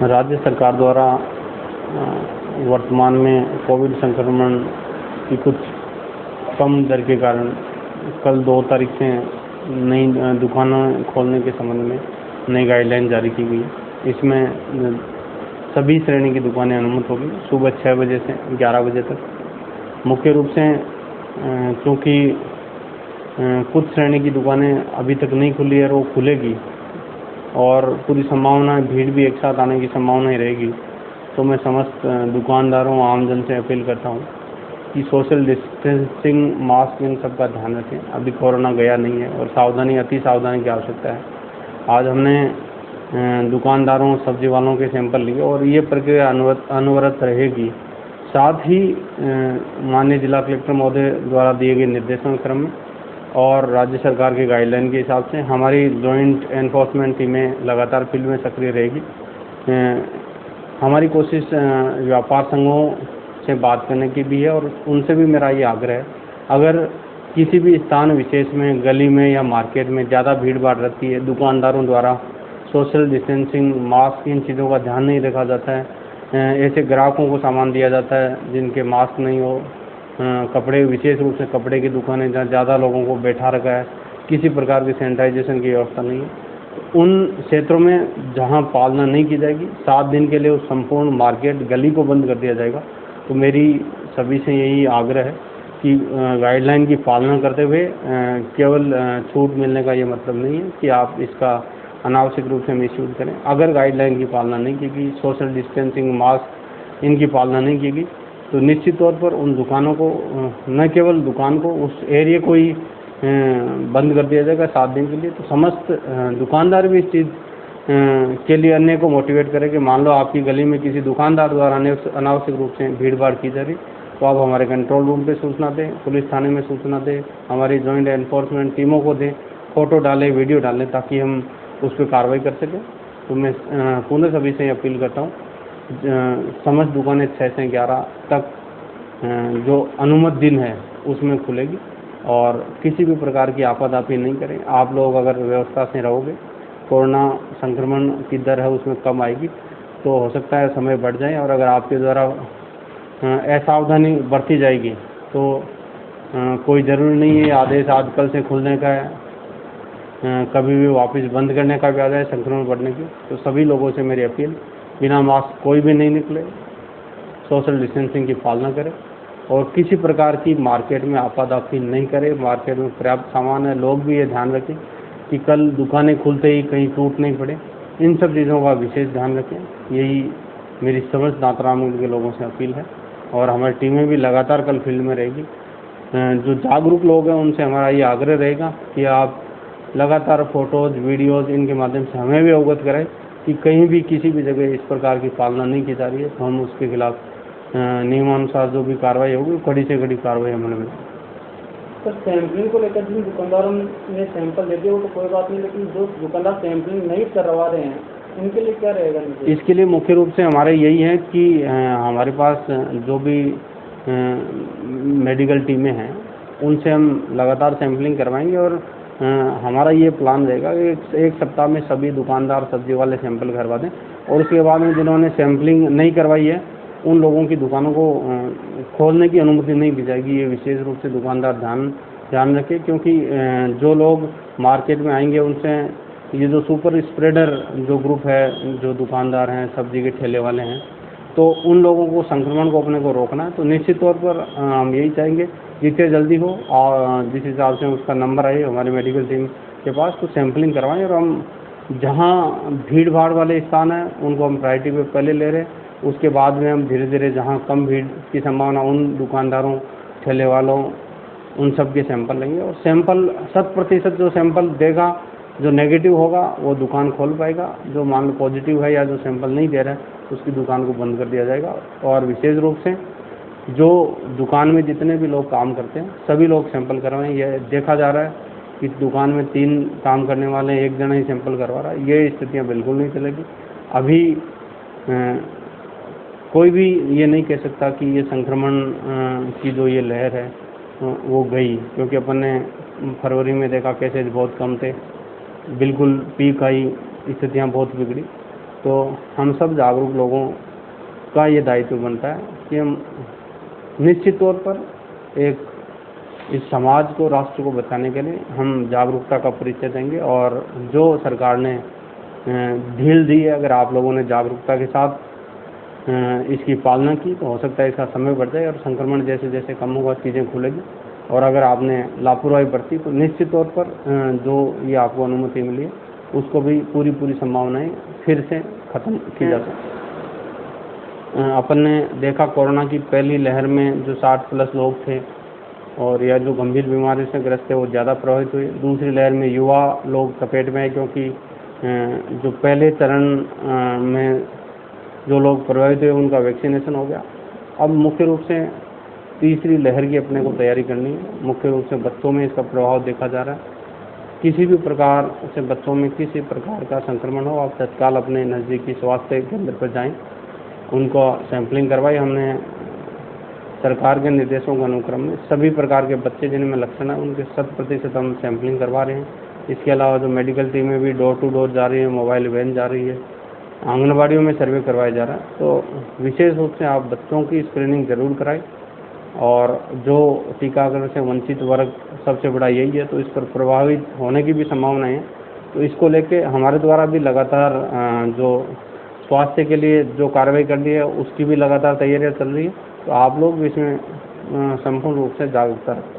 राज्य सरकार द्वारा वर्तमान में कोविड संक्रमण की कुछ कम दर के कारण कल 2 तारीख से नई दुकानें खोलने के संबंध में नई गाइडलाइन जारी की गई। इसमें सभी श्रेणी की दुकानें अनुमत होगी सुबह 6 बजे से 11 बजे तक। मुख्य रूप से क्योंकि कुछ श्रेणी की दुकानें अभी तक नहीं खुली है और वो खुलेगी और पूरी संभावना भीड़ भी एक साथ आने की संभावना ही रहेगी, तो मैं समस्त दुकानदारों आमजन से अपील करता हूँ कि सोशल डिस्टेंसिंग, मास्क, इन सब का ध्यान रखें। अभी कोरोना गया नहीं है और अति सावधानी की आवश्यकता है। आज हमने दुकानदारों, सब्जी वालों के सैंपल लिए और ये प्रक्रिया अनवरत रहेगी। साथ ही माननीय जिला कलेक्टर महोदय द्वारा दिए गए निर्देशों के क्रम में और राज्य सरकार के गाइडलाइन के हिसाब से हमारी जॉइंट एनफोर्समेंट टीमें लगातार फील्ड में सक्रिय रहेगी। हमारी कोशिश व्यापार संघों से बात करने की भी है और उनसे भी मेरा ये आग्रह है, अगर किसी भी स्थान विशेष में, गली में या मार्केट में ज़्यादा भीड़ भाड़ रहती है, दुकानदारों द्वारा सोशल डिस्टेंसिंग, मास्क, इन चीज़ों का ध्यान नहीं रखा जाता है, ऐसे ग्राहकों को सामान दिया जाता है जिनके मास्क नहीं हो, कपड़े, विशेष रूप से कपड़े की दुकानें जहाँ ज़्यादा लोगों को बैठा रखा है, किसी प्रकार की सैनिटाइजेशन की व्यवस्था नहीं है, उन क्षेत्रों में जहाँ पालना नहीं की जाएगी 7 दिन के लिए उस संपूर्ण मार्केट, गली को बंद कर दिया जाएगा। तो मेरी सभी से यही आग्रह है कि गाइडलाइन की पालना करते हुए केवल छूट मिलने का ये मतलब नहीं है कि आप इसका अनावश्यक रूप से मिसयूज करें। अगर गाइडलाइन की पालना नहीं की गई, सोशल डिस्टेंसिंग, मास्क, इनकी पालना नहीं की गई, तो निश्चित तौर पर उन दुकानों को, न केवल दुकान को, उस एरिया को ही बंद कर दिया जाएगा 7 दिन के लिए। तो समस्त दुकानदार भी इस चीज़ के लिए अन्य को मोटिवेट करें कि मान लो आपकी गली में किसी दुकानदार द्वारा अनावश्यक रूप से भीड़ भाड़ की जा रही, तो आप हमारे कंट्रोल रूम पे सूचना दें, पुलिस थाने में सूचना दें, हमारी जॉइंट एनफोर्समेंट टीमों को दें, फ़ोटो डालें, वीडियो डालें, ताकि हम उस पर कार्रवाई कर सकें। तो मैं पुनः सभी से अपील करता हूँ, समस्त दुकानें 6 से 11 तक जो अनुमत दिन है उसमें खुलेगी और किसी भी प्रकार की आपाधापी नहीं करें। आप लोग अगर व्यवस्था से रहोगे, कोरोना संक्रमण की दर है उसमें कम आएगी, तो हो सकता है समय बढ़ जाए। और अगर आपके द्वारा असावधानी बरती जाएगी तो कोई ज़रूरी नहीं है आदेश आज कल से खुलने का है, कभी भी वापस बंद करने का भी आ जाए संक्रमण बढ़ने की। तो सभी लोगों से मेरी अपील, बिना मास्क कोई भी नहीं निकले, सोशल डिस्टेंसिंग की पालना करें और किसी प्रकार की मार्केट में आपाधापी नहीं करें। मार्केट में पर्याप्त सामान है, लोग भी ये ध्यान रखें कि कल दुकानें खुलते ही कहीं टूट नहीं पड़े। इन सब चीज़ों का विशेष ध्यान रखें। यही मेरी समस्त नातराम के लोगों से अपील है और हमारी टीमें भी लगातार कल फील्ड में रहेगी। जो जागरूक लोग हैं उनसे हमारा ये आग्रह रहेगा कि आप लगातार फ़ोटोज़, वीडियोज़, इनके माध्यम से हमें भी अवगत कराएं कि कहीं भी किसी भी जगह इस प्रकार की पालना नहीं की जा रही है, तो हम उसके खिलाफ नियमानुसार जो भी कार्रवाई होगी, कड़ी से कड़ी कार्रवाई हमने में। सर, सैंपलिंग को लेकर जिन दुकानदारों ने सैंपल दे दिए वो तो कोई बात नहीं, लेकिन जो दुकानदार सैंपलिंग नहीं करवा रहे हैं उनके लिए क्या रहेगा? इसके लिए मुख्य रूप से हमारे यही है कि हमारे पास जो भी मेडिकल टीमें हैं उनसे हम लगातार सैंपलिंग करवाएंगे और हमारा ये प्लान रहेगा कि एक सप्ताह में सभी दुकानदार, सब्जी वाले सैंपल करवा दें और उसके बाद में जिन्होंने सैंपलिंग नहीं करवाई है उन लोगों की दुकानों को खोलने की अनुमति नहीं दी जाएगी। ये विशेष रूप से दुकानदार ध्यान रखें, क्योंकि जो लोग मार्केट में आएंगे उनसे ये जो सुपर स्प्रेडर जो ग्रुप है, जो दुकानदार हैं, सब्जी के ठेले वाले हैं, तो उन लोगों को संक्रमण को अपने को रोकना है। तो निश्चित तौर पर हम यही चाहेंगे जितने जल्दी हो और जिस हिसाब से उसका नंबर आए हमारी मेडिकल टीम के पास, तो सैंपलिंग करवाएं और हम जहाँ भीड़ भाड़ वाले स्थान हैं उनको हम प्रायोरिटी पे पहले ले रहे हैं। उसके बाद में हम धीरे धीरे जहाँ कम भीड़ की संभावना उन दुकानदारों, ठेले वालों, उन सब के सैंपल लेंगे और सैंपल 100% जो सैंपल देगा, जो नेगेटिव होगा वो दुकान खोल पाएगा, जो मान लो पॉजिटिव है या जो सैंपल नहीं दे रहा है उसकी दुकान को बंद कर दिया जाएगा। और विशेष रूप से जो दुकान में जितने भी लोग काम करते हैं सभी लोग सैंपल करवाएं। यह देखा जा रहा है कि दुकान में 3 काम करने वाले एक जना ही सैंपल करवा रहा है, ये स्थितियाँ बिल्कुल नहीं चलेगी। अभी कोई भी ये नहीं कह सकता कि ये संक्रमण की जो ये लहर है वो गई, क्योंकि अपन ने फरवरी में देखा केसेज बहुत कम थे, बिल्कुल पीक आई, स्थितियाँ बहुत बिगड़ी। तो हम सब जागरूक लोगों का ये दायित्व बनता है कि हम निश्चित तौर पर एक इस समाज को, राष्ट्र को बचाने के लिए हम जागरूकता का परिचय देंगे। और जो सरकार ने ढील दी है, अगर आप लोगों ने जागरूकता के साथ इसकी पालना की तो हो सकता है इसका समय बढ़ जाए और संक्रमण जैसे जैसे कम होगा चीज़ें खुलेगी। और अगर आपने लापरवाही बरती तो निश्चित तौर पर जो ये आपको अनुमति मिली है उसको भी पूरी संभावनाएं फिर से ख़त्म की जा सकती है। अपन ने देखा कोरोना की पहली लहर में जो 60+ लोग थे और या जो गंभीर बीमारी से ग्रस्त है वो ज़्यादा प्रभावित हुए। दूसरी लहर में युवा लोग चपेट में आए, क्योंकि जो पहले चरण में जो लोग प्रभावित हुए उनका वैक्सीनेशन हो गया। अब मुख्य रूप से तीसरी लहर की अपने को तैयारी करनी है। मुख्य रूप से बच्चों में इसका प्रभाव देखा जा रहा है। किसी भी प्रकार से बच्चों में किसी प्रकार का संक्रमण हो, आप तत्काल अपने नज़दीकी स्वास्थ्य केंद्र पर जाएं, उनको सैंपलिंग करवाएं। हमने सरकार के निर्देशों के अनुक्रम में सभी प्रकार के बच्चे जिनमें लक्षण है उनके 100% हम सैंपलिंग करवा रहे हैं। इसके अलावा जो मेडिकल टीमें भी डोर टू डोर जा रही है, मोबाइल वैन जा रही है, आंगनबाड़ियों में सर्वे करवाया जा रहा है। तो विशेष रूप से आप बच्चों की स्क्रीनिंग जरूर कराएं। और जो टीकाकरण से वंचित वर्ग सबसे बड़ा यही है, तो इस पर प्रभावित होने की भी संभावना है। तो इसको लेके हमारे द्वारा भी लगातार जो स्वास्थ्य के लिए जो कार्रवाई करनी है उसकी भी लगातार तैयारियां चल रही है। तो आप लोग भी इसमें संपूर्ण रूप से जागरूकता रखें।